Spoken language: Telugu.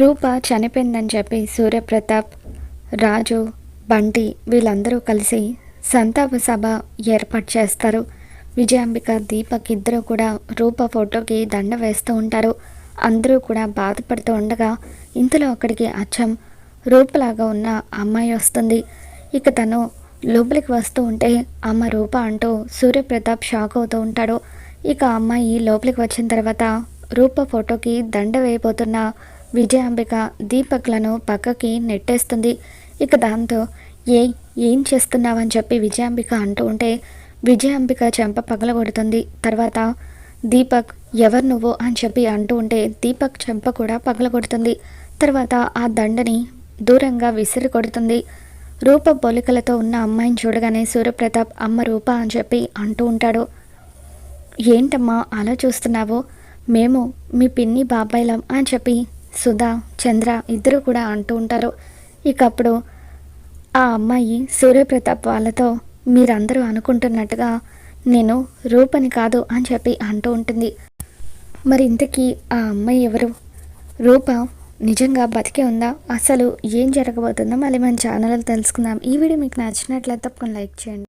రూప చనిపోయిందని చెప్పి సూర్యప్రతాప్, రాజు, బంటి వీళ్ళందరూ కలిసి సంతాప సభ ఏర్పాటు చేస్తారు. విజయాంబిక, దీపక్ ఇద్దరు కూడా రూప ఫోటోకి దండ వేస్తూ ఉంటారు. అందరూ కూడా బాధపడుతూ ఉండగా ఇంతలో అక్కడికి అచ్చం రూపలాగా ఉన్న అమ్మాయి వస్తుంది. ఇక తను లోపలికి వస్తూ ఉంటే అమ్మ రూప అంటూ సూర్యప్రతాప్ షాక్ అవుతూ ఉంటాడు. ఇక అమ్మాయి లోపలికి వచ్చిన తర్వాత రూప ఫోటోకి దండ వేయబోతున్న విజయాంబిక దీపక్లను పక్కకి నెట్టేస్తుంది. ఇక దాంతో ఏం చేస్తున్నావని చెప్పి విజయాంబిక అంటూ ఉంటే విజయాంబిక చెంప పగలగొడుతుంది. తర్వాత దీపక్ ఎవరు నువ్వు అని చెప్పి అంటూ ఉంటే దీపక్ చెంప కూడా పగలగొడుతుంది. తర్వాత ఆ దండని దూరంగా విసిరి కొడుతుంది. రూప పోలికలతో ఉన్న అమ్మాయిని చూడగానే సూర్యప్రతాప్ అమ్మ రూప అని చెప్పి అంటూ ఉంటాడు. ఏంటమ్మా అలా చూస్తున్నావు, మేము మీ పిన్ని బాబాయిలం అని చెప్పి సుధా, చంద్ర ఇద్దరు కూడా అంటూ ఉంటారు. ఇక అప్పుడు ఆ అమ్మాయి సూర్యప్రతాప్ వాళ్ళతో మీరందరూ అనుకుంటున్నట్టుగా నేను రూపని కాదు అని చెప్పి అంటూ ఉంటుంది. మరి ఇంతకీ ఆ అమ్మాయి ఎవరు? రూప నిజంగా బతికే ఉందా? అసలు ఏం జరగబోతుందో మళ్ళీ మన ఛానల్లో తెలుసుకుందాం. ఈ వీడియో మీకు నచ్చినట్లయితే తప్పకుండా లైక్ చేయండి.